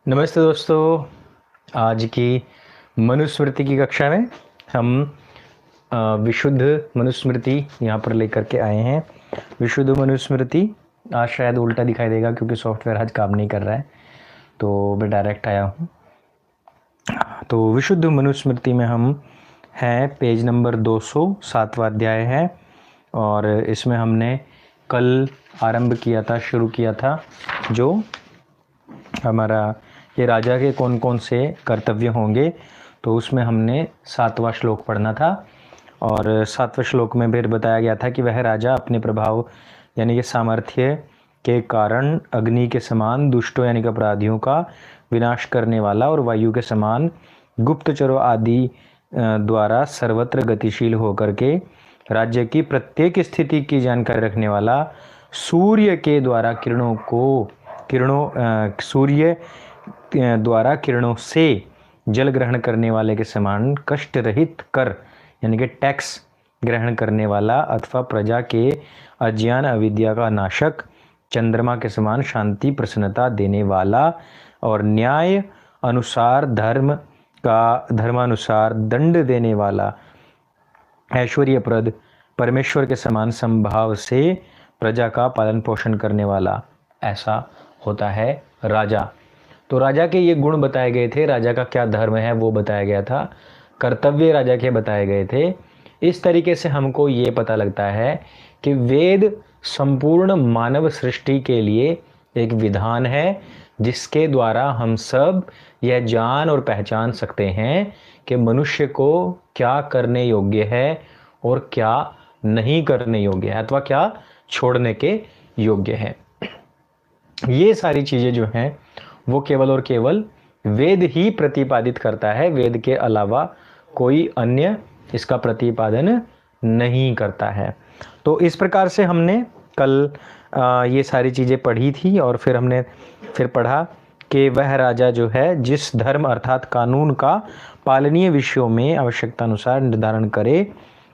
नमस्ते दोस्तों। आज की मनुस्मृति की कक्षा में हम विशुद्ध मनुस्मृति यहाँ पर लेकर के आए हैं। विशुद्ध मनुस्मृति आज शायद उल्टा दिखाई देगा क्योंकि सॉफ्टवेयर आज काम नहीं कर रहा है, तो मैं डायरेक्ट आया हूँ। तो विशुद्ध मनुस्मृति में हम हैं पेज नंबर 207वां अध्याय है, और इसमें हमने कल आरंभ किया था, शुरू किया था, जो हमारा ये राजा के कौन कौन से कर्तव्य होंगे। तो उसमें हमने 7वां श्लोक पढ़ना था, और 7वें श्लोक में फिर बताया गया था कि वह राजा अपने प्रभाव यानी कि सामर्थ्य के कारण अग्नि के समान दुष्टों यानी कि अपराधियों का विनाश करने वाला, और वायु के समान गुप्तचरों आदि द्वारा सर्वत्र गतिशील होकर के राज्य की प्रत्येक स्थिति की जानकारी रखने वाला, सूर्य के द्वारा सूर्य द्वारा किरणों से जल ग्रहण करने वाले के समान कष्ट रहित कर यानी कि टैक्स ग्रहण करने वाला, अथवा प्रजा के अज्ञान अविद्या का नाशक, चंद्रमा के समान शांति प्रसन्नता देने वाला, और न्याय अनुसार धर्मानुसार दंड देने वाला, ऐश्वर्यप्रद परमेश्वर के समान संभाव से प्रजा का पालन पोषण करने वाला, ऐसा होता है राजा। तो राजा के ये गुण बताए गए थे, राजा का क्या धर्म है वो बताया गया था, कर्तव्य राजा के बताए गए थे। इस तरीके से हमको ये पता लगता है कि वेद संपूर्ण मानव सृष्टि के लिए एक विधान है, जिसके द्वारा हम सब यह जान और पहचान सकते हैं कि मनुष्य को क्या करने योग्य है और क्या नहीं करने योग्य है, अथवा क्या छोड़ने के योग्य है। ये सारी चीज़ें जो हैं वो केवल और केवल वेद ही प्रतिपादित करता है, वेद के अलावा कोई अन्य इसका प्रतिपादन नहीं करता है। तो इस प्रकार से हमने कल ये सारी चीज़ें पढ़ी थी, और फिर हमने पढ़ा कि वह राजा जो है जिस धर्म अर्थात कानून का पालनीय विषयों में आवश्यकता अनुसार निर्धारण करे,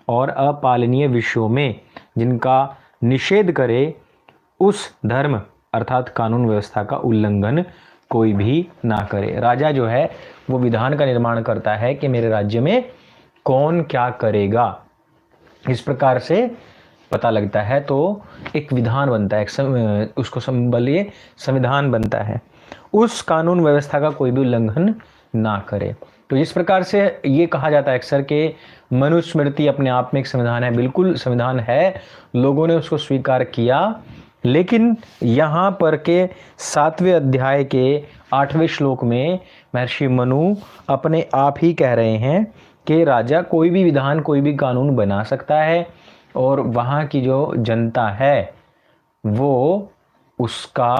और अपालनीय विषयों में जिनका निषेध करे, उस धर्म अर्थात कानून व्यवस्था का उल्लंघन कोई भी ना करे। राजा जो है वो विधान का निर्माण करता है कि मेरे राज्य में कौन क्या करेगा, इस प्रकार से पता लगता है। तो एक विधान बनता है, उसको संबलिए संविधान बनता है, उस कानून व्यवस्था का कोई भी उल्लंघन ना करे। तो इस प्रकार से ये कहा जाता है अक्सर कि मनुस्मृति अपने आप में एक संविधान है। बिल्कुल संविधान है, लोगों ने उसको स्वीकार किया, लेकिन यहाँ पर के 7वें अध्याय के 8वें श्लोक में महर्षि मनु अपने आप ही कह रहे हैं कि राजा कोई भी विधान, कोई भी कानून बना सकता है, और वहाँ की जो जनता है वो उसका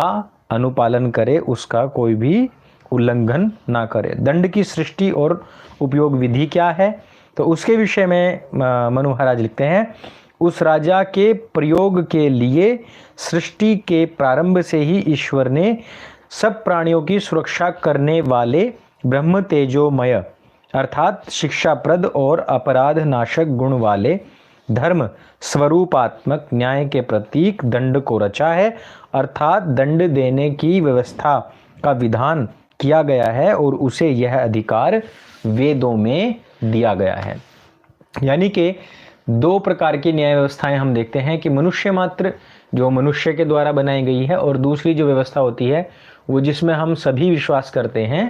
अनुपालन करे, उसका कोई भी उल्लंघन ना करे। दंड की सृष्टि और उपयोग विधि क्या है, तो उसके विषय में मनु महाराज लिखते हैं, उस राजा के प्रयोग के लिए सृष्टि के प्रारंभ से ही ईश्वर ने सब प्राणियों की सुरक्षा करने वाले ब्रह्म तेजोमय अर्थात शिक्षाप्रद और अपराध नाशक गुण वाले धर्म स्वरूपात्मक न्याय के प्रतीक दंड को रचा है, अर्थात दंड देने की व्यवस्था का विधान किया गया है, और उसे यह अधिकार वेदों में दिया गया है। यानी कि दो प्रकार की न्याय व्यवस्थाएं हम देखते हैं कि मनुष्य मात्र जो मनुष्य के द्वारा बनाई गई है, और दूसरी जो व्यवस्था होती है वो जिसमें हम सभी विश्वास करते हैं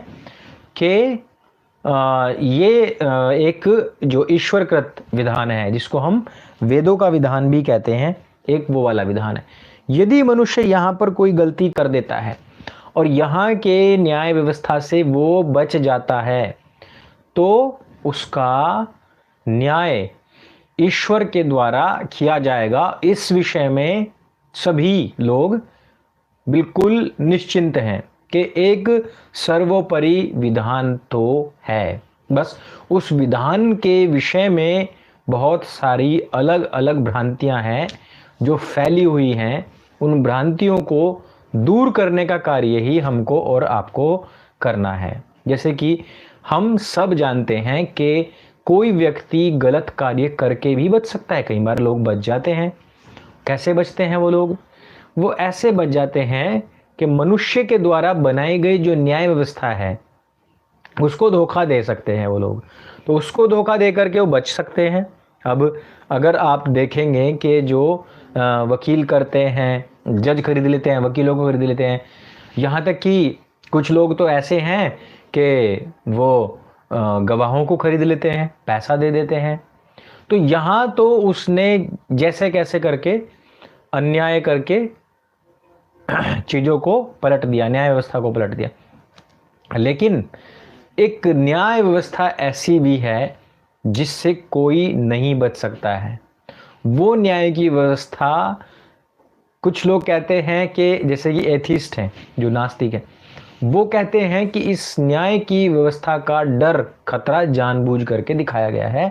कि ये एक जो ईश्वरकृत विधान है, जिसको हम वेदों का विधान भी कहते हैं, एक वो वाला विधान है। यदि मनुष्य यहाँ पर कोई गलती कर देता है और यहाँ के न्याय व्यवस्था से वो बच जाता है, तो उसका न्याय ईश्वर के द्वारा किया जाएगा। इस विषय में सभी लोग बिल्कुल निश्चिंत हैं कि एक सर्वोपरि विधान तो है। बस उस विधान के विषय में बहुत सारी अलग अलग भ्रांतियां हैं जो फैली हुई हैं। उन भ्रांतियों को दूर करने का कार्य ही हमको और आपको करना है। जैसे कि हम सब जानते हैं कि कोई व्यक्ति गलत कार्य करके भी बच सकता है। कई बार लोग बच जाते हैं। कैसे बचते हैं वो लोग? वो ऐसे बच जाते हैं कि मनुष्य के द्वारा बनाई गई जो न्याय व्यवस्था है उसको धोखा दे सकते हैं वो लोग, तो उसको धोखा दे करके वो बच सकते हैं। अब अगर आप देखेंगे कि जो वकील करते हैं, जज खरीद लेते हैं, वकीलों को खरीद लेते हैं, यहाँ तक कि कुछ लोग तो ऐसे हैं कि वो गवाहों को खरीद लेते हैं, पैसा दे देते हैं। तो यहाँ तो उसने जैसे कैसे करके अन्याय करके चीज़ों को पलट दिया, न्याय व्यवस्था को पलट दिया। लेकिन एक न्याय व्यवस्था ऐसी भी है जिससे कोई नहीं बच सकता है। वो न्याय की व्यवस्था, कुछ लोग कहते हैं कि जैसे कि एथिस्ट हैं, जो नास्तिक हैं, वो कहते हैं कि इस न्याय की व्यवस्था का डर, खतरा जानबूझ करके दिखाया गया है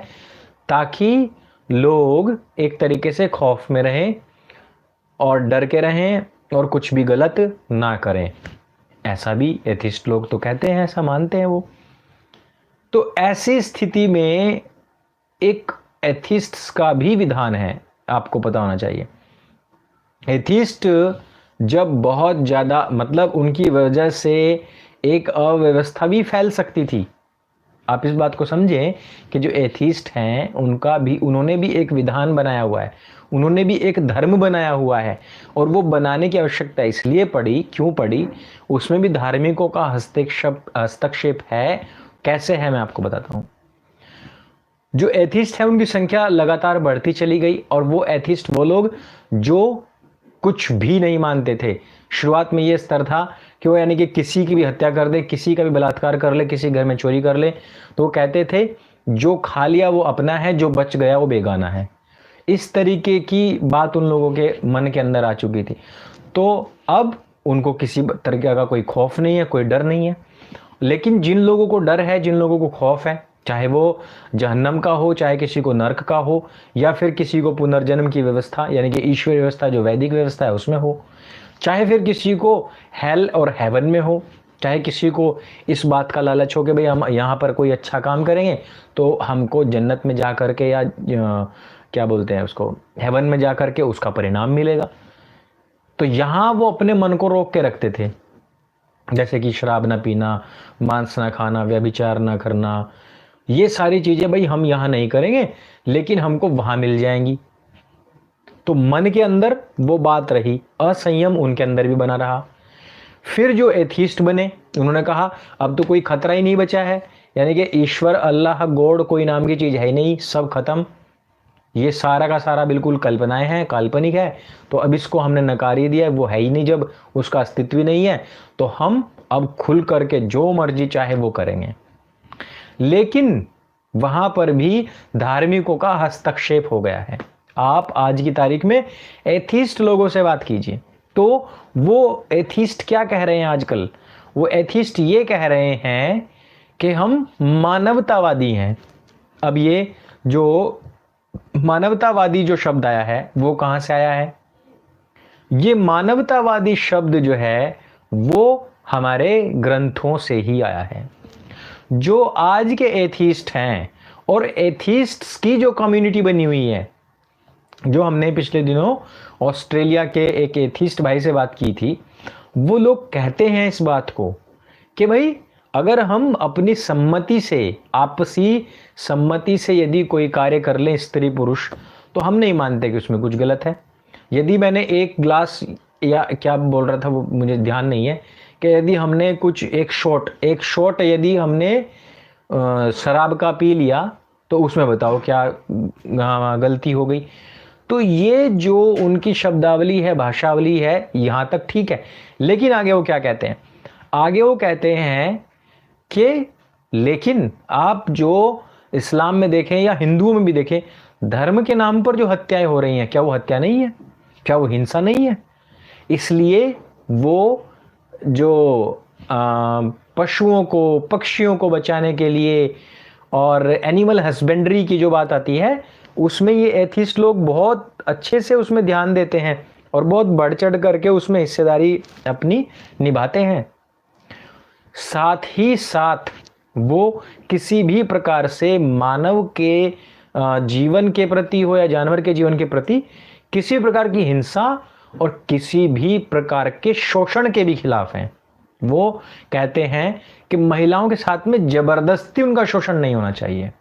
ताकि लोग एक तरीके से खौफ में रहें और डर के रहें और कुछ भी गलत ना करें। ऐसा भी एथिस्ट लोग तो कहते हैं, ऐसा मानते हैं वो। तो ऐसी स्थिति में एक एथिस्ट्स का भी विधान है, आपको पता होना चाहिए। एथिस्ट जब बहुत ज़्यादा, मतलब उनकी वजह से एक अव्यवस्था भी फैल सकती थी। आप इस बात को समझें कि जो एथिस्ट हैं उन्होंने भी एक विधान बनाया हुआ है, उन्होंने भी एक धर्म बनाया हुआ है, और वो बनाने की आवश्यकता इसलिए पड़ी, क्यों पड़ी, उसमें भी धार्मिकों का हस्तक्षेप है। कैसे है मैं आपको बताता हूँ। जो एथिस्ट है उनकी संख्या लगातार बढ़ती चली गई, और वो एथिस्ट वो लोग जो कुछ भी नहीं मानते थे। शुरुआत में ये स्तर था कि वो यानी कि किसी की भी हत्या कर दे, किसी का भी बलात्कार कर ले, किसी घर में चोरी कर ले, तो वो कहते थे जो खा लिया वो अपना है, जो बच गया वो बेगाना है। इस तरीके की बात उन लोगों के मन के अंदर आ चुकी थी। तो अब उनको किसी तरीके का कोई खौफ नहीं है, कोई डर नहीं है। लेकिन जिन लोगों को डर है, जिन लोगों को खौफ है, चाहे वो जहन्नम का हो, चाहे किसी को नर्क का हो, या फिर किसी को पुनर्जन्म की व्यवस्था यानी कि ईश्वर व्यवस्था जो वैदिक व्यवस्था है उसमें हो, चाहे फिर किसी को हेल और हेवन में हो, चाहे किसी को इस बात का लालच हो कि भाई हम यहाँ पर कोई अच्छा काम करेंगे तो हमको जन्नत में जा करके या क्या बोलते हैं उसको, हेवन में जा करके उसका परिणाम मिलेगा। तो यहाँ वो अपने मन को रोक के रखते थे, जैसे कि शराब ना पीना, मांस ना खाना, व्यभिचार ना करना, ये सारी चीज़ें भाई हम यहाँ नहीं करेंगे लेकिन हमको वहाँ मिल जाएंगी। तो मन के अंदर वो बात रही, असंयम उनके अंदर भी बना रहा। फिर जो एथिस्ट बने उन्होंने कहा अब तो कोई खतरा ही नहीं बचा है, यानी कि ईश्वर, अल्लाह, गॉड कोई नाम की चीज़ है ही नहीं, सब खत्म, ये सारा का सारा बिल्कुल कल्पनाएं हैं, काल्पनिक है। तो अब इसको हमने नकार ही दिया है, वो है ही नहीं, जब उसका अस्तित्व ही नहीं है तो हम अब खुल करके जो मर्जी चाहे वो करेंगे। लेकिन वहां पर भी धार्मिकों का हस्तक्षेप हो गया है। आप आज की तारीख में एथिस्ट लोगों से बात कीजिए तो वो एथिस्ट क्या कह रहे हैं आजकल, वो एथिस्ट ये कह रहे हैं कि हम मानवतावादी हैं। अब ये जो मानवतावादी जो शब्द आया है वो कहां से आया है? ये मानवतावादी शब्द जो है वो हमारे ग्रंथों से ही आया है। जो आज के एथिस्ट हैं और एथिस्ट्स की जो कम्युनिटी बनी हुई है, जो हमने पिछले दिनों ऑस्ट्रेलिया के एक एथिस्ट भाई से बात की थी, वो लोग कहते हैं इस बात को कि भाई अगर हम अपनी सम्मति से, आपसी सम्मति से यदि कोई कार्य कर लें स्त्री पुरुष, तो हम नहीं मानते कि उसमें कुछ गलत है। यदि मैंने एक ग्लास, या क्या बोल रहा था वो मुझे ध्यान नहीं है, कि यदि हमने कुछ एक शॉट यदि हमने शराब का पी लिया तो उसमें बताओ क्या गलती हो गई। तो ये जो उनकी शब्दावली है, भाषावली है, यहाँ तक ठीक है। लेकिन आगे वो क्या कहते हैं? आगे वो कहते हैं कि लेकिन आप जो इस्लाम में देखें या हिंदुओं में भी देखें, धर्म के नाम पर जो हत्याएं हो रही हैं, क्या वो हत्या नहीं है? क्या वो हिंसा नहीं है? इसलिए वो जो पशुओं को, पक्षियों को बचाने के लिए और एनिमल हस्बेंड्री की जो बात आती है, उसमें ये एथिस्ट लोग बहुत अच्छे से उसमें ध्यान देते हैं और बहुत बढ़ चढ़ करके उसमें हिस्सेदारी अपनी निभाते हैं। साथ ही साथ वो किसी भी प्रकार से मानव के जीवन के प्रति हो या जानवर के जीवन के प्रति किसी प्रकार की हिंसा और किसी भी प्रकार के शोषण के भी खिलाफ हैं। वो कहते हैं कि महिलाओं के साथ में जबरदस्ती उनका शोषण नहीं होना चाहिए।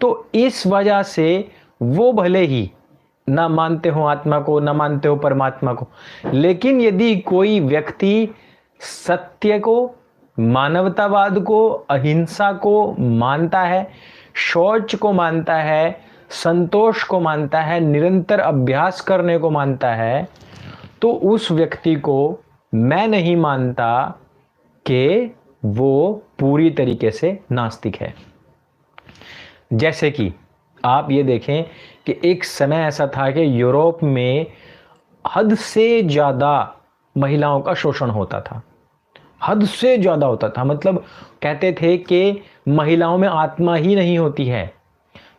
तो इस वजह से वो भले ही ना मानते हो आत्मा को, ना मानते हो परमात्मा को, लेकिन यदि कोई व्यक्ति सत्य को, मानवतावाद को, अहिंसा को मानता है, शौच को मानता है, संतोष को मानता है, निरंतर अभ्यास करने को मानता है, तो उस व्यक्ति को मैं नहीं मानता कि वो पूरी तरीके से नास्तिक है। जैसे कि आप ये देखें कि एक समय ऐसा था कि यूरोप में हद से ज़्यादा महिलाओं का शोषण होता था, हद से ज़्यादा होता था। मतलब कहते थे कि महिलाओं में आत्मा ही नहीं होती है।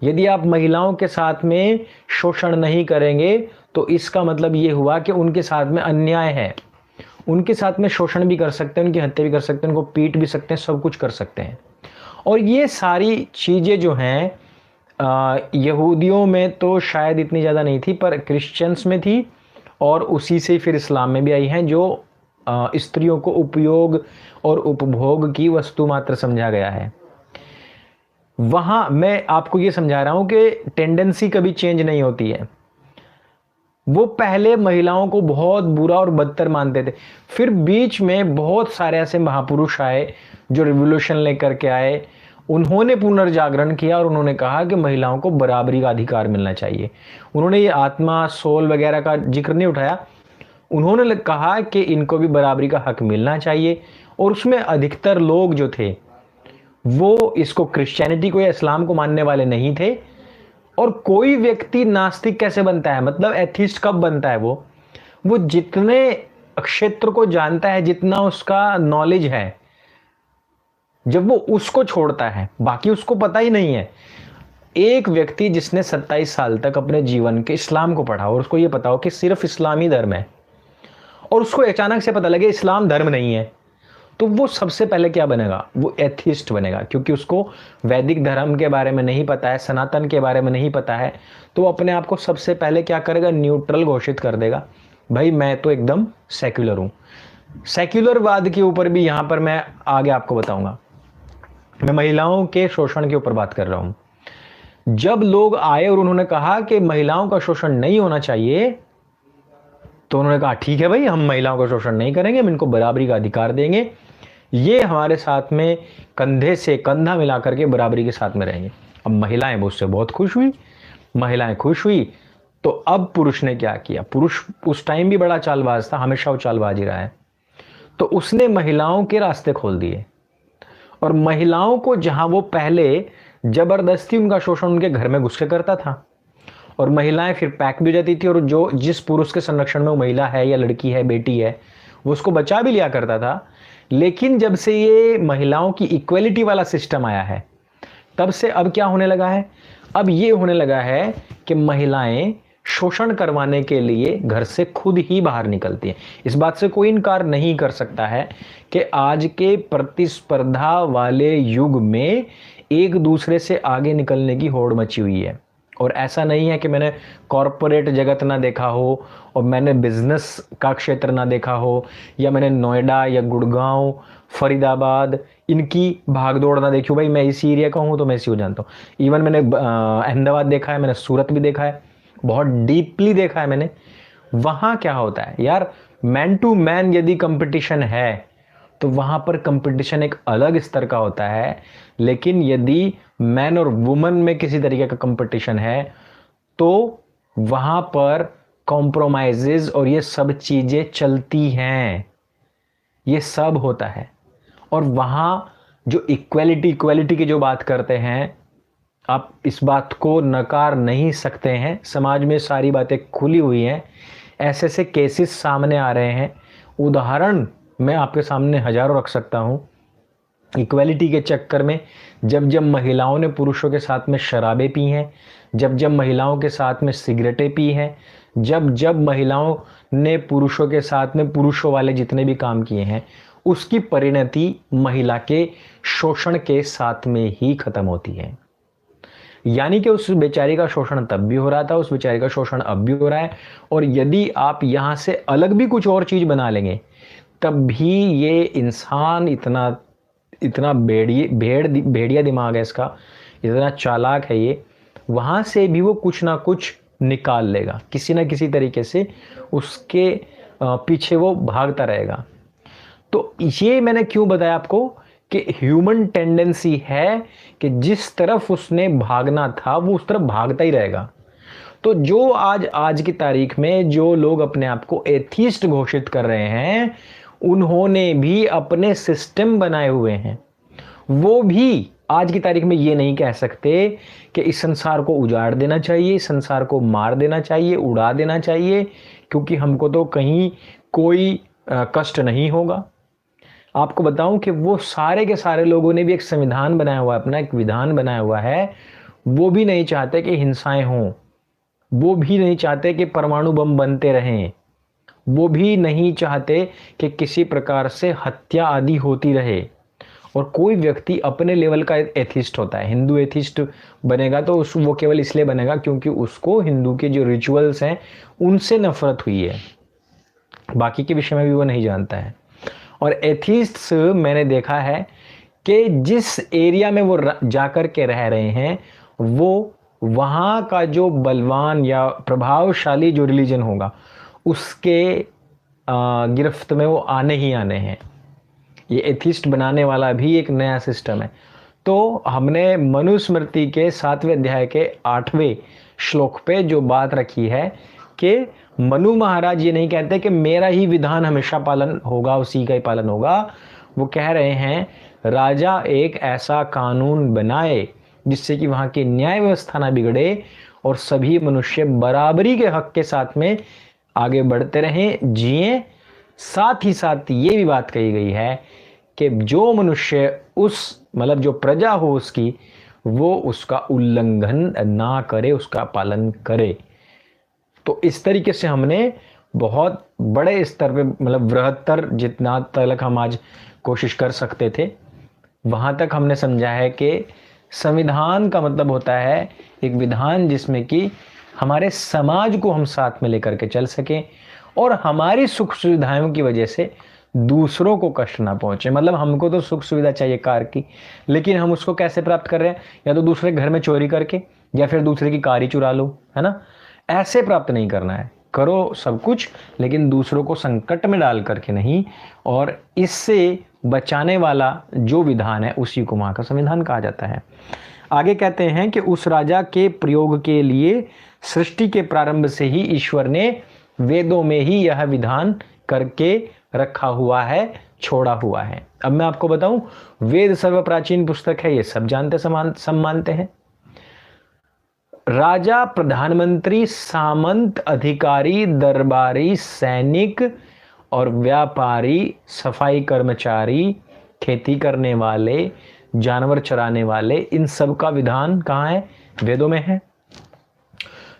यदि आप महिलाओं के साथ में शोषण नहीं करेंगे तो इसका मतलब ये हुआ कि उनके साथ में अन्याय है। उनके साथ में शोषण भी कर सकते हैं, उनकी हत्या भी कर सकते हैं, उनको पीट भी सकते हैं, सब कुछ कर सकते हैं। और ये सारी चीज़ें जो हैं यहूदियों में तो शायद इतनी ज़्यादा नहीं थी, पर क्रिश्चियंस में थी, और उसी से फिर इस्लाम में भी आई हैं, जो स्त्रियों को उपयोग और उपभोग की वस्तु मात्र समझा गया है। वहाँ मैं आपको ये समझा रहा हूँ कि टेंडेंसी कभी चेंज नहीं होती है। वो पहले महिलाओं को बहुत बुरा और बदतर मानते थे, फिर बीच में बहुत सारे ऐसे महापुरुष आए जो रिवोल्यूशन लेकर के आए। उन्होंने पुनर्जागरण किया और उन्होंने कहा कि महिलाओं को बराबरी का अधिकार मिलना चाहिए। उन्होंने ये आत्मा, सोल वगैरह का जिक्र नहीं उठाया, उन्होंने कहा कि इनको भी बराबरी का हक मिलना चाहिए। और उसमें अधिकतर लोग जो थे वो इसको, क्रिश्चियनिटी को या इस्लाम को मानने वाले नहीं थे। और कोई व्यक्ति नास्तिक कैसे बनता है, मतलब एथिस्ट कब बनता है? वो जितने क्षेत्र को जानता है, जितना उसका नॉलेज है, जब वो उसको छोड़ता है, बाकी उसको पता ही नहीं है। एक व्यक्ति जिसने 27 साल तक अपने जीवन के इस्लाम को पढ़ा और उसको ये पता हो कि सिर्फ इस्लामी धर्म है, और उसको अचानक से पता लगे इस्लाम धर्म नहीं है, तो वो सबसे पहले क्या बनेगा? वो एथिस्ट बनेगा, क्योंकि उसको वैदिक धर्म के बारे में नहीं पता है, सनातन के बारे में नहीं पता है। तो वो अपने आप को सबसे पहले क्या करेगा? न्यूट्रल घोषित कर देगा, भाई मैं तो एकदम सेक्युलर हूँ। सेक्युलरवाद के ऊपर भी यहाँ पर मैं आगे आपको बताऊंगा। मैं महिलाओं के शोषण के ऊपर बात कर रहा हूं। जब लोग आए और उन्होंने कहा कि महिलाओं का शोषण नहीं होना चाहिए, तो उन्होंने कहा ठीक है भाई, हम महिलाओं का शोषण नहीं करेंगे, हम इनको बराबरी का अधिकार देंगे, ये हमारे साथ में कंधे से कंधा मिलाकर के बराबरी के साथ में रहेंगे। अब महिलाएं उससे बहुत खुश हुई। महिलाएं खुश हुई तो अब पुरुष ने क्या किया? पुरुष उस टाइम भी बड़ा चालबाज था, हमेशा वो चालबाज ही रहा है। तो उसने महिलाओं के रास्ते खोल दिए, और महिलाओं को जहां वो पहले जबरदस्ती उनका शोषण उनके घर में घुस के करता था, और महिलाएं फिर पैक भी हो जाती थी, और जो जिस पुरुष के संरक्षण में वो महिला है या लड़की है, बेटी है, वो उसको बचा भी लिया करता था। लेकिन जब से ये महिलाओं की इक्वलिटी वाला सिस्टम आया है, तब से अब क्या होने लगा है? अब ये होने लगा है कि महिलाएं शोषण करवाने के लिए घर से खुद ही बाहर निकलती हैं। इस बात से कोई इनकार नहीं कर सकता है कि आज के प्रतिस्पर्धा वाले युग में एक दूसरे से आगे निकलने की होड़ मची हुई है। और ऐसा नहीं है कि मैंने कॉरपोरेट जगत ना देखा हो, और मैंने बिजनेस का क्षेत्र ना देखा हो, या मैंने नोएडा या गुड़गांव, फरीदाबाद इनकी भागदौड़ ना देखी हो। भाई मैं इसी एरिया का हूँ तो मैं इसी को जानता हूँ। इवन मैंने अहमदाबाद देखा है, मैंने सूरत भी देखा है, बहुत डीपली देखा है मैंने। वहाँ क्या होता है यार, मैन टू मैन यदि कंपटीशन है तो वहाँ पर कंपटीशन एक अलग स्तर का होता है। लेकिन यदि मैन और वुमन में किसी तरीके का कंपटीशन है तो वहाँ पर कॉम्प्रोमाइजेज और ये सब चीज़ें चलती हैं, ये सब होता है। और वहाँ जो इक्वालिटी की जो बात करते हैं, आप इस बात को नकार नहीं सकते हैं। समाज में सारी बातें खुली हुई हैं, ऐसे ऐसे केसेस सामने आ रहे हैं। उदाहरण मैं आपके सामने हजारों रख सकता हूँ। इक्वालिटी के चक्कर में जब जब महिलाओं ने पुरुषों के साथ में शराबें पी हैं, जब जब महिलाओं के साथ में सिगरेटें पी हैं, जब जब महिलाओं ने पुरुषों के साथ में पुरुषों वाले जितने भी काम किए हैं, उसकी परिणति महिला के शोषण के साथ में ही खत्म होती है। यानी कि उस बेचारी का शोषण तब भी हो रहा था, उस बेचारी का शोषण अब भी हो रहा है। और यदि आप यहाँ से अलग भी कुछ और चीज बना लेंगे तब भी ये इंसान इतना इतना भेड़िया दिमाग है इसका, इतना चालाक है ये, वहां से भी वो कुछ ना कुछ निकाल लेगा, किसी ना किसी तरीके से उसके पीछे वो भागता रहेगा। तो ये मैंने क्यों बताया आपको कि ह्यूमन टेंडेंसी है कि जिस तरफ उसने भागना था वो उस तरफ भागता ही रहेगा। तो जो आज की तारीख में जो लोग अपने आप को एथीस्ट घोषित कर रहे हैं, उन्होंने भी अपने सिस्टम बनाए हुए हैं। वो भी आज की तारीख में ये नहीं कह सकते कि इस संसार को उजाड़ देना चाहिए, इस संसार को मार देना चाहिए, उड़ा देना चाहिए, क्योंकि हमको तो कहीं कोई कष्ट नहीं होगा। आपको बताऊं कि वो सारे के सारे लोगों ने भी एक संविधान बनाया हुआ है, अपना एक विधान बनाया हुआ है। वो भी नहीं चाहते कि हिंसाएं हों, वो भी नहीं चाहते कि परमाणु बम बनते रहें, वो भी नहीं चाहते कि किसी प्रकार से हत्या आदि होती रहे। और कोई व्यक्ति अपने लेवल का एथिस्ट होता है, हिंदू एथिस्ट बनेगा तो वो केवल इसलिए बनेगा क्योंकि उसको हिंदू के जो रिचुअल्स हैं उनसे नफरत हुई है, बाकी के विषय में भी वो नहीं जानता है। और एथिस्ट्स मैंने देखा है कि जिस एरिया में वो जाकर के रह रहे हैं, वो वहाँ का जो बलवान या प्रभावशाली जो रिलीजन होगा उसके गिरफ्त में वो आने ही आने हैं। ये एथिस्ट बनाने वाला भी एक नया सिस्टम है। तो हमने मनुस्मृति के 7वें अध्याय के 8वें श्लोक पे जो बात रखी है कि मनु महाराज ये नहीं कहते कि मेरा ही विधान हमेशा पालन होगा, उसी का ही पालन होगा। वो कह रहे हैं राजा एक ऐसा कानून बनाए जिससे कि वहाँ की न्याय व्यवस्था ना बिगड़े और सभी मनुष्य बराबरी के हक के साथ में आगे बढ़ते रहें, जिए। साथ ही साथ ये भी बात कही गई है कि जो मनुष्य मतलब जो प्रजा हो उसकी, वो उसका उल्लंघन ना करे, उसका पालन करे। तो इस तरीके से हमने बहुत बड़े स्तर पे, मतलब बृहत्तर जितना तक हम आज कोशिश कर सकते थे वहां तक हमने समझा है कि संविधान का मतलब होता है एक विधान जिसमें कि हमारे समाज को हम साथ में लेकर के चल सकें और हमारी सुख सुविधाओं की वजह से दूसरों को कष्ट ना पहुंचे। मतलब हमको तो सुख सुविधा चाहिए कार की, लेकिन हम उसको कैसे प्राप्त कर रहे हैं? या तो दूसरे घर में चोरी करके, या फिर दूसरे की कार ही चुरा लो, है ना। ऐसे प्राप्त नहीं करना है, करो सब कुछ लेकिन दूसरों को संकट में डाल करके नहीं। और इससे बचाने वाला जो विधान है उसी को वहां का संविधान कहा जाता है। आगे कहते हैं कि उस राजा के प्रयोग के लिए सृष्टि के प्रारंभ से ही ईश्वर ने वेदों में ही यह विधान करके रखा हुआ है, छोड़ा हुआ है। अब मैं आपको बताऊं, वेद सर्वप्राचीन पुस्तक है, ये सब जानते सब मानते हैं। राजा, प्रधानमंत्री, सामंत, अधिकारी, दरबारी, सैनिक और व्यापारी, सफाई कर्मचारी, खेती करने वाले, जानवर चराने वाले, इन सब का विधान कहाँ है? वेदों में है।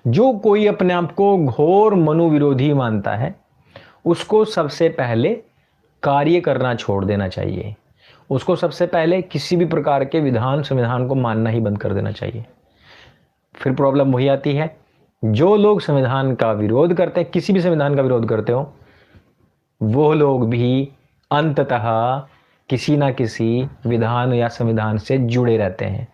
जो कोई अपने आप को घोर मनु विरोधी मानता है उसको सबसे पहले कार्य करना छोड़ देना चाहिए। उसको सबसे पहले किसी भी प्रकार के विधान संविधान को मानना ही बंद कर देना चाहिए। फिर प्रॉब्लम वही आती है, जो लोग संविधान का विरोध करते हैं, किसी भी संविधान का विरोध करते हो, वो लोग भी अंततः किसी ना किसी विधान या संविधान से जुड़े रहते हैं।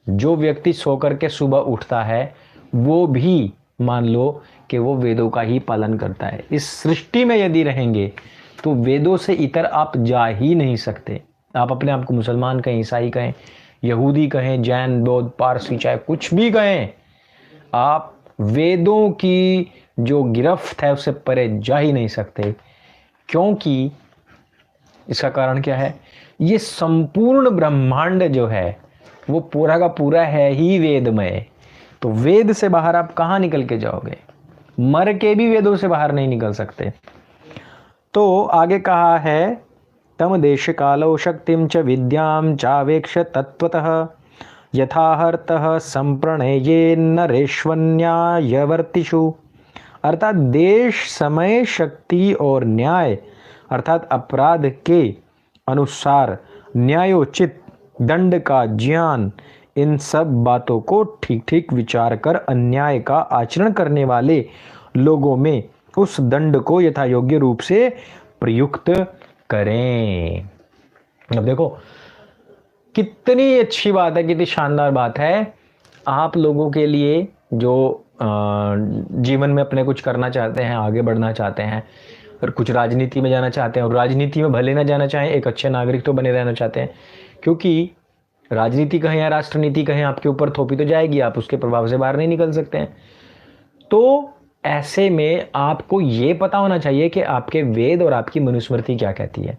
जो व्यक्ति सोकर के सुबह उठता है वो भी मान लो कि वो वेदों का ही पालन करता है। इस सृष्टि में यदि रहेंगे तो वेदों से इतर आप जा ही नहीं सकते। आप अपने आप को मुसलमान कहें, ईसाई कहें, यहूदी कहें, जैन, बौद्ध, पारसी, चाहे कुछ भी कहें, आप वेदों की जो गिरफ्त है उससे परे जा ही नहीं सकते। क्योंकि इसका कारण क्या है? ये संपूर्ण ब्रह्मांड जो है वो पूरा का पूरा है ही वेदमय। तो वेद से बाहर आप कहाँ निकल के जाओगे? मर के भी वेदों से बाहर नहीं निकल सकते। तो आगे कहा है, तम देश कालो शक्तिम च विद्याम चावेक्ष तत्वतः यथाहर्तः संप्रणये नरेश्वन्यायवर्तिषु। अर्थात देश, समय, शक्ति और न्याय अर्थात अपराध के अनुसार न्यायोचित दंड का ज्ञान इन सब बातों को ठीक ठीक विचार कर अन्याय का आचरण करने वाले लोगों में उस दंड को यथा योग्य रूप से प्रयुक्त करें। अब देखो कितनी अच्छी बात है, कितनी शानदार बात है। आप लोगों के लिए जो जीवन में अपने कुछ करना चाहते हैं, आगे बढ़ना चाहते हैं और कुछ राजनीति में जाना चाहते हैं, और राजनीति में भले ना जाना चाहें, एक अच्छे नागरिक तो बने रहना चाहते हैं, क्योंकि राजनीति कहें या राष्ट्रनीति कहें आपके ऊपर थोपी तो जाएगी, आप उसके प्रभाव से बाहर नहीं निकल सकते हैं। तो ऐसे में आपको ये पता होना चाहिए कि आपके वेद और आपकी मनुस्मृति क्या कहती है।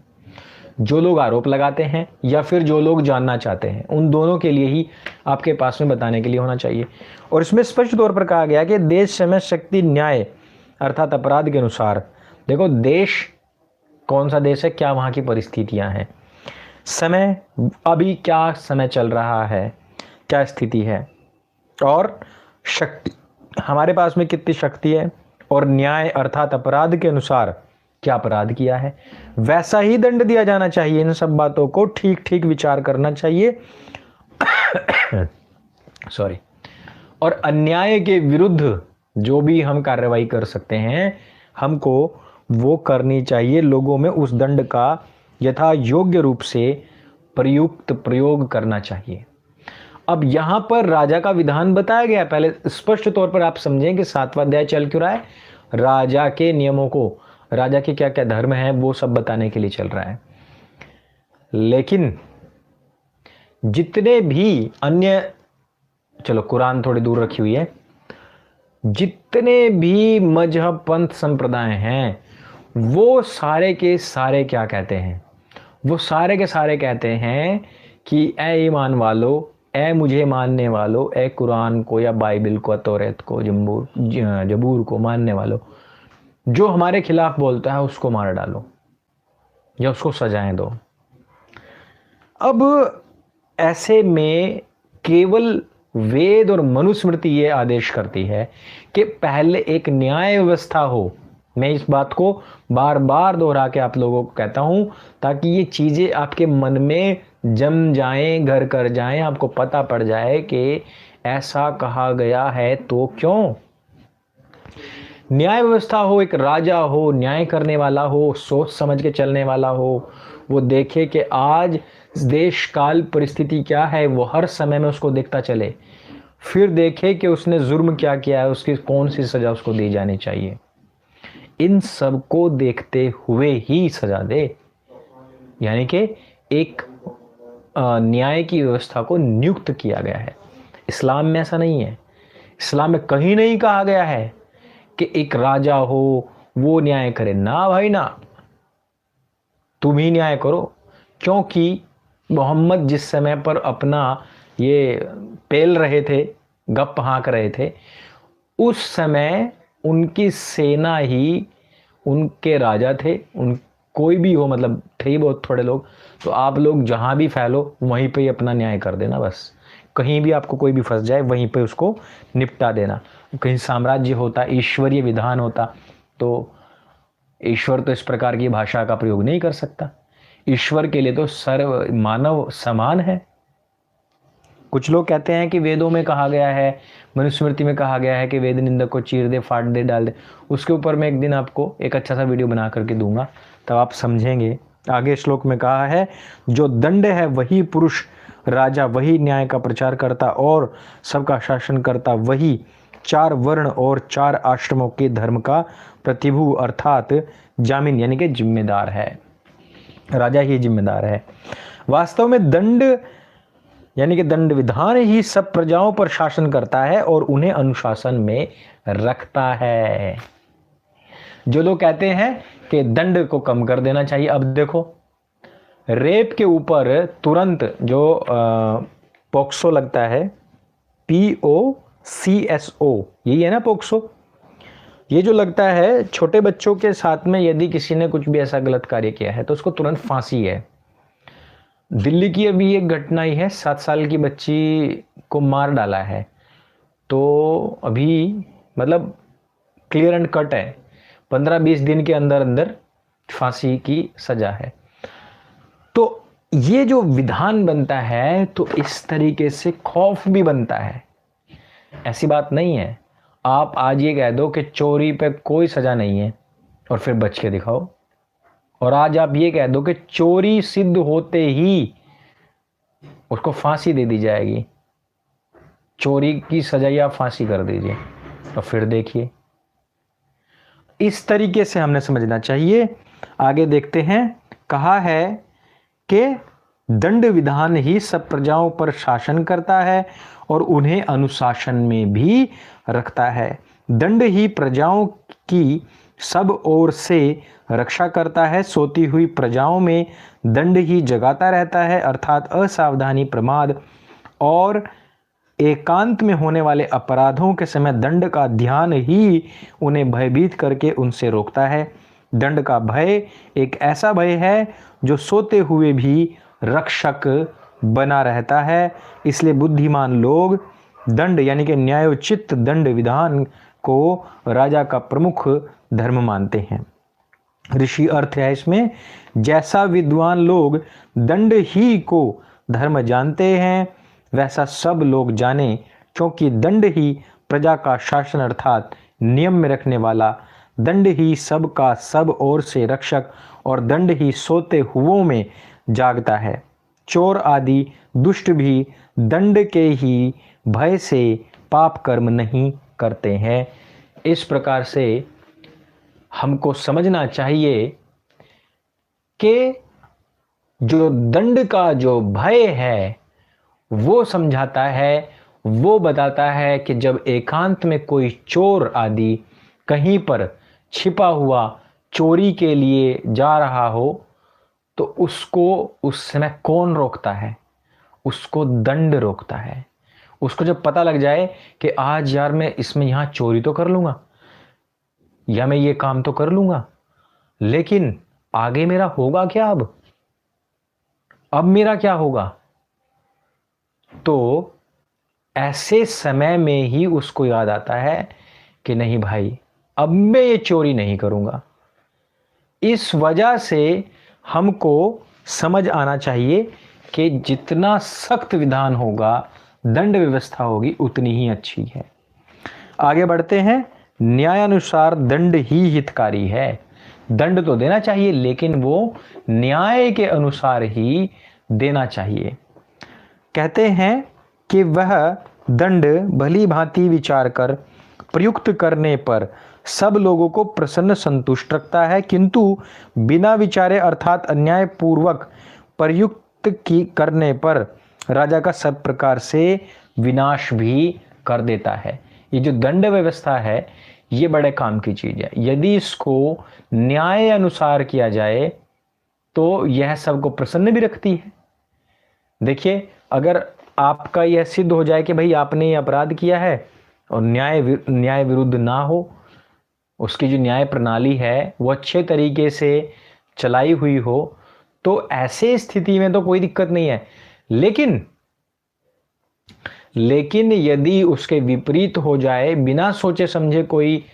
जो लोग आरोप लगाते हैं या फिर जो लोग जानना चाहते हैं, उन दोनों के लिए ही आपके पास में बताने के लिए होना चाहिए। और इसमें स्पष्ट तौर पर कहा गया कि देश, समय, शक्ति, न्याय अर्थात अपराध के अनुसार। देखो देश कौन सा देश है, क्या वहाँ की परिस्थितियाँ हैं, समय अभी क्या समय चल रहा है, क्या स्थिति है, और शक्ति हमारे पास में कितनी शक्ति है, और न्याय अर्थात अपराध के अनुसार क्या अपराध किया है, वैसा ही दंड दिया जाना चाहिए। इन सब बातों को ठीक ठीक विचार करना चाहिए सॉरी। और अन्याय के विरुद्ध जो भी हम कार्रवाई कर सकते हैं, हमको वो करनी चाहिए। लोगों में उस दंड का यथा योग्य रूप से प्रयोग करना चाहिए। अब यहां पर राजा का विधान बताया गया। पहले स्पष्ट तौर पर आप समझें कि 7वां अध्याय चल क्यों रहा है। राजा के नियमों को, राजा के क्या क्या धर्म है, वो सब बताने के लिए चल रहा है। लेकिन जितने भी अन्य, चलो कुरान थोड़ी दूर रखी हुई है, जितने भी मजहब पंथ संप्रदाय हैं, वो सारे के सारे क्या कहते हैं, वो सारे के सारे कहते हैं कि ए ईमान वालो, ए मुझे मानने वालों, ए कुरान को या बाइबल को, तौरात को, जबूर को मानने वालों, जो हमारे खिलाफ बोलता है उसको मार डालो या उसको सजाएं दो। अब ऐसे में केवल वेद और मनुस्मृति ये आदेश करती है कि पहले एक न्याय व्यवस्था हो। मैं इस बात को बार बार दोहरा के आप लोगों को कहता हूं ताकि ये चीजें आपके मन में जम जाएं, घर कर जाएं, आपको पता पड़ जाए कि ऐसा कहा गया है तो क्यों। न्याय व्यवस्था हो, एक राजा हो, न्याय करने वाला हो, सोच समझ के चलने वाला हो, वो देखे कि आज देश काल परिस्थिति क्या है, वो हर समय में उसको देखता चले, फिर देखे कि उसने जुर्म क्या किया है, उसकी कौन सी सजा उसको दी जानी चाहिए। इन सब को देखते हुए ही सजा दे, यानी कि एक न्याय की व्यवस्था को नियुक्त किया गया है। इस्लाम में ऐसा नहीं है। इस्लाम में कहीं नहीं कहा गया है कि एक राजा हो वो न्याय करे। ना भाई ना, तुम ही न्याय करो। क्योंकि मोहम्मद जिस समय पर अपना ये पेल रहे थे, गप हाँक रहे थे, उस समय उनकी सेना ही उनके राजा थे। उन कोई भी हो, मतलब थे ही बहुत थोड़े लोग, तो आप लोग जहाँ भी फैलो वहीं पे ही अपना न्याय कर देना बस। कहीं भी आपको कोई भी फंस जाए वहीं पे उसको निपटा देना। कहीं साम्राज्य होता, ईश्वरीय विधान होता, तो ईश्वर तो इस प्रकार की भाषा का प्रयोग नहीं कर सकता। ईश्वर के लिए तो सर्व मानव समान है। कुछ लोग कहते हैं कि वेदों में कहा गया है, मनुस्मृति में कहा गया है कि वेद निंदक को चीर दे, फाड़ दे, डाल दे। उसके ऊपर मैं एक दिन आपको एक अच्छा सा वीडियो बना करके दूंगा, तब आप समझेंगे। आगे श्लोक में कहा है, जो दंड है वही पुरुष राजा, वही न्याय का प्रचार करता और सबका शासन करता, वही 4 वर्ण और 4 आश्रमों के धर्म का प्रतिभु अर्थात जामीन यानी कि जिम्मेदार है। राजा ही जिम्मेदार है। वास्तव में दंड यानी कि दंड विधान ही सब प्रजाओं पर शासन करता है और उन्हें अनुशासन में रखता है। जो लोग कहते हैं कि दंड को कम कर देना चाहिए, अब देखो रेप के ऊपर तुरंत जो पोक्सो लगता है, POCSO, यही है ना पोक्सो, ये जो लगता है छोटे बच्चों के साथ में यदि किसी ने कुछ भी ऐसा गलत कार्य किया है तो उसको तुरंत फांसी है। दिल्ली की अभी एक घटना ही है, 7 साल की बच्ची को मार डाला है, तो अभी मतलब क्लियर एंड कट है, 15-20 दिन के अंदर अंदर फांसी की सजा है। तो ये जो विधान बनता है तो इस तरीके से खौफ भी बनता है। ऐसी बात नहीं है आप आज ये कह दो कि चोरी पे कोई सजा नहीं है और फिर बच के दिखाओ, और आज आप ये कह दो कि चोरी सिद्ध होते ही उसको फांसी दे दी जाएगी, चोरी की सजा या फांसी कर दीजिए, तो फिर देखिए। इस तरीके से हमने समझना चाहिए। आगे देखते हैं, कहा है कि दंड विधान ही सब प्रजाओं पर शासन करता है और उन्हें अनुशासन में भी रखता है। दंड ही प्रजाओं की सब ओर से रक्षा करता है। सोती हुई प्रजाओं में दंड ही जगाता रहता है, अर्थात असावधानी, प्रमाद और एकांत में होने वाले अपराधों के समय दंड का ध्यान ही उन्हें भयभीत करके उनसे रोकता है। दंड का भय एक ऐसा भय है जो सोते हुए भी रक्षक बना रहता है। इसलिए बुद्धिमान लोग दंड यानी कि न्यायोचित दंड विधान को राजा का प्रमुख धर्म मानते हैं। ऋषि अर्थ है इसमें, जैसा विद्वान लोग दंड ही को धर्म जानते हैं वैसा सब लोग जाने, क्योंकि दंड ही प्रजा का शासन अर्थात नियम में रखने वाला, दंड ही सब का सब ओर से रक्षक और दंड ही सोते हुओं में जागता है। चोर आदि दुष्ट भी दंड के ही भय से पाप कर्म नहीं करते हैं। इस प्रकार से हमको समझना चाहिए कि जो दंड का जो भय है वो समझाता है, वो बताता है कि जब एकांत में कोई चोर आदि कहीं पर छिपा हुआ चोरी के लिए जा रहा हो तो उसको उस समय कौन रोकता है? उसको दंड रोकता है। उसको जब पता लग जाए कि आज यार मैं इसमें यहां चोरी तो कर लूंगा या मैं ये काम तो कर लूंगा, लेकिन आगे मेरा होगा क्या? अब मेरा क्या होगा? तो ऐसे समय में ही उसको याद आता है कि नहीं भाई, अब मैं ये चोरी नहीं करूंगा। इस वजह से हमको समझ आना चाहिए कि जितना सख्त विधान होगा, दंड व्यवस्था होगी, उतनी ही अच्छी है। आगे बढ़ते हैं, न्यायानुसार दंड ही हितकारी है। दंड तो देना चाहिए लेकिन वो न्याय के अनुसार ही देना चाहिए। कहते हैं कि वह दंड भली भांति विचार कर प्रयुक्त करने पर सब लोगों को प्रसन्न संतुष्ट रखता है, किंतु बिना विचारे अर्थात अन्याय पूर्वक प्रयुक्त की करने पर राजा का सब प्रकार से विनाश भी कर देता है। ये जो दंड व्यवस्था है ये बड़े काम की चीज है। यदि इसको न्याय अनुसार किया जाए तो यह सबको प्रसन्न भी रखती है। देखिए, अगर आपका यह सिद्ध हो जाए कि भाई आपने ये अपराध किया है और न्याय विरुद्ध ना हो, उसकी जो न्याय प्रणाली है वो अच्छे तरीके से चलाई हुई हो, तो ऐसे स्थिति में तो कोई दिक्कत नहीं है। लेकिन यदि उसके विपरीत हो जाए, बिना सोचे समझे कोई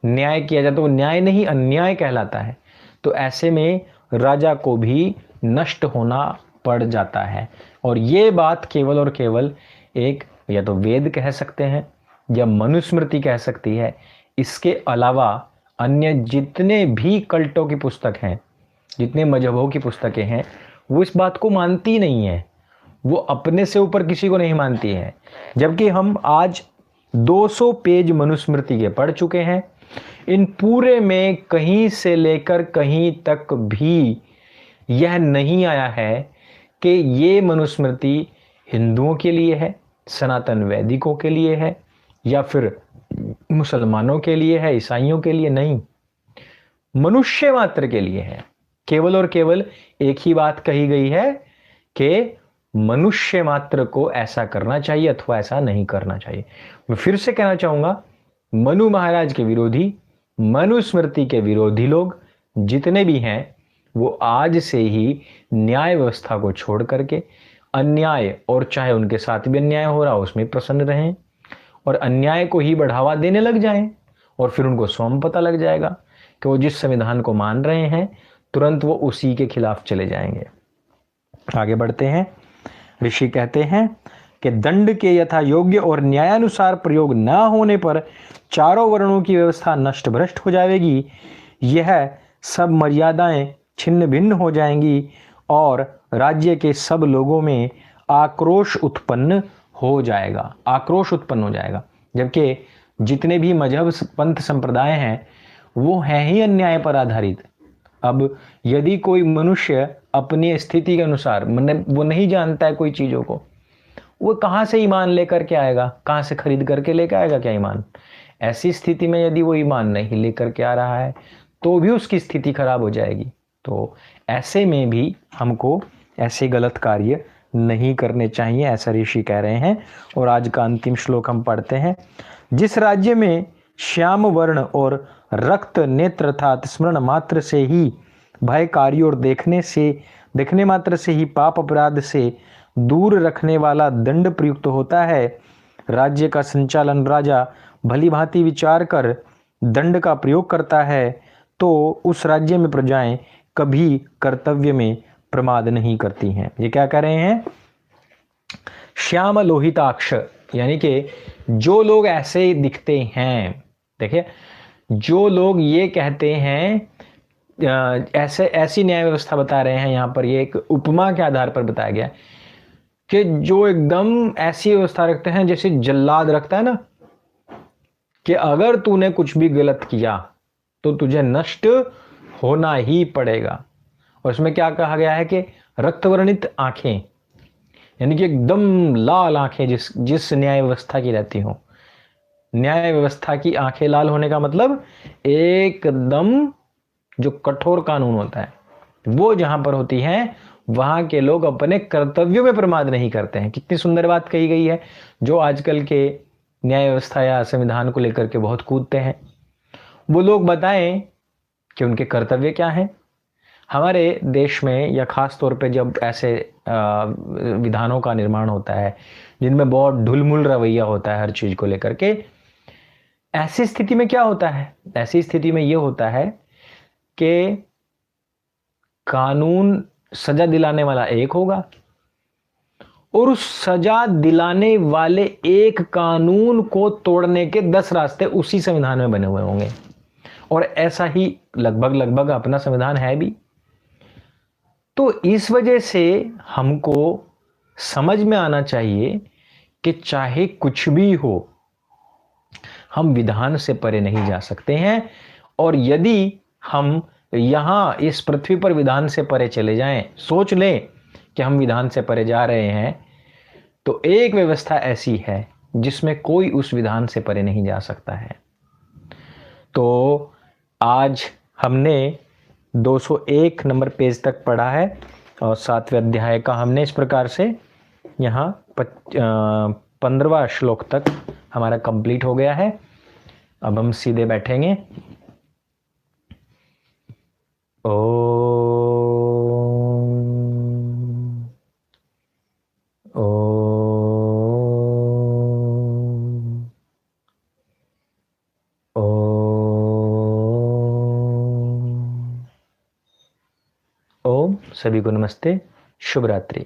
न्याय किया जाए तो वो न्याय नहीं अन्याय कहलाता है। तो ऐसे में राजा को भी नष्ट होना पड़ जाता है। और ये बात केवल और केवल एक या तो वेद कह सकते हैं या मनुस्मृति कह सकती है। इसके अलावा अन्य जितने भी कल्टों की पुस्तक हैं, जितने मजहबों की पुस्तकें हैं, वो इस बात को मानती नहीं है। वो अपने से ऊपर किसी को नहीं मानती है। जबकि हम आज 200 पेज मनुस्मृति के पढ़ चुके हैं। इन पूरे में कहीं से लेकर कहीं तक भी यह नहीं आया है कि ये मनुस्मृति हिंदुओं के लिए है, सनातन वैदिकों के लिए है या फिर मुसलमानों के लिए है, ईसाइयों के लिए नहीं, मनुष्य मात्र के लिए है। केवल और केवल एक ही बात कही गई है कि मनुष्य मात्र को ऐसा करना चाहिए अथवा ऐसा नहीं करना चाहिए। मैं फिर से कहना चाहूंगा, मनु महाराज के विरोधी, मनुस्मृति के विरोधी लोग जितने भी हैं वो आज से ही न्याय व्यवस्था को छोड़ करके अन्याय, और चाहे उनके साथ भी अन्याय हो रहा हो उसमें प्रसन्न रहें और अन्याय को ही बढ़ावा देने लग जाएं, और फिर उनको स्वयं पता लग जाएगा कि वो जिस संविधान को मान रहे हैं तुरंत वो उसी के खिलाफ चले जाएंगे। आगे बढ़ते हैं। ऋषि कहते हैं कि दंड के यथा योग्य और न्यायानुसार प्रयोग न होने पर चारों वर्णों की व्यवस्था नष्ट भ्रष्ट हो जाएगी। यह सब मर्यादाएं छिन्न भिन्न हो जाएंगी और राज्य के सब लोगों में आक्रोश उत्पन्न हो जाएगा। आक्रोश उत्पन्न हो जाएगा, जबकि जितने भी मजहब पंथ संप्रदाय हैं वो हैं ही अन्याय पर आधारित। अब यदि कोई मनुष्य अपनी स्थिति के अनुसार वो नहीं जानता है कोई चीजों को, वो कहाँ से ईमान लेकर के आएगा, कहाँ से खरीद करके लेकर आएगा क्या ईमान। ऐसी स्थिति में यदि वो ईमान नहीं लेकर के आ रहा है तो भी उसकी स्थिति खराब हो जाएगी। तो ऐसे में भी हमको ऐसे गलत कार्य नहीं करने चाहिए, ऐसा ऋषि कह रहे हैं। और आज का अंतिम श्लोक हम पढ़ते हैं। जिस राज्य में श्याम वर्ण और रक्त नेत्र अर्थात स्मरण मात्र से ही भय कार्य और देखने मात्र से ही पाप अपराध से दूर रखने वाला दंड प्रयुक्त होता है, राज्य का संचालन राजा भली भांति विचार कर दंड का प्रयोग करता है, तो उस राज्य में प्रजाएं कभी कर्तव्य में प्रमाद नहीं करती हैं। ये क्या कह रहे हैं? श्याम लोहिताक्ष, यानी कि जो लोग ऐसे दिखते हैं, देखिए जो लोग ये कहते हैं, ऐसी न्याय व्यवस्था बता रहे हैं यहाँ पर, ये एक उपमा के आधार पर बताया गया कि जो एकदम ऐसी व्यवस्था रखते हैं जैसे जल्लाद रखता है ना, कि अगर तूने कुछ भी गलत किया तो तुझे नष्ट होना ही पड़ेगा। और इसमें क्या कहा गया है कि रक्त वर्णित आंखें, यानी कि एकदम लाल आंखें जिस न्याय व्यवस्था की रहती हो। न्याय व्यवस्था की आंखें लाल होने का मतलब एकदम जो कठोर कानून होता है वो जहां पर होती है वहां के लोग अपने कर्तव्यों में प्रमाद नहीं करते हैं। कितनी सुंदर बात कही गई है। जो आजकल के न्याय व्यवस्था या संविधान को लेकर के बहुत कूदते हैं, वो लोग बताएं कि उनके कर्तव्य क्या हैं। हमारे देश में या खास तौर पे जब ऐसे विधानों का निर्माण होता है जिनमें बहुत ढुलमुल रवैया होता है हर चीज को लेकर के, ऐसी स्थिति में क्या होता है? ऐसी स्थिति में ये होता है कि कानून सजा दिलाने वाला एक होगा और उस सजा दिलाने वाले एक कानून को तोड़ने के 10 रास्ते उसी संविधान में बने हुए होंगे। और ऐसा ही लगभग अपना संविधान है भी। तो इस वजह से हमको समझ में आना चाहिए कि चाहे कुछ भी हो, हम विधान से परे नहीं जा सकते हैं। और यदि हम यहां इस पृथ्वी पर विधान से परे चले जाएं, सोच लें कि हम विधान से परे जा रहे हैं, तो एक व्यवस्था ऐसी है जिसमें कोई उस विधान से परे नहीं जा सकता है। तो आज हमने 201 नंबर पेज तक पढ़ा है और 7वें अध्याय का हमने इस प्रकार से यहाँ 15वां श्लोक तक हमारा कंप्लीट हो गया है। अब हम सीधे बैठेंगे। ओम सभी को नमस्ते, शुभ रात्रि।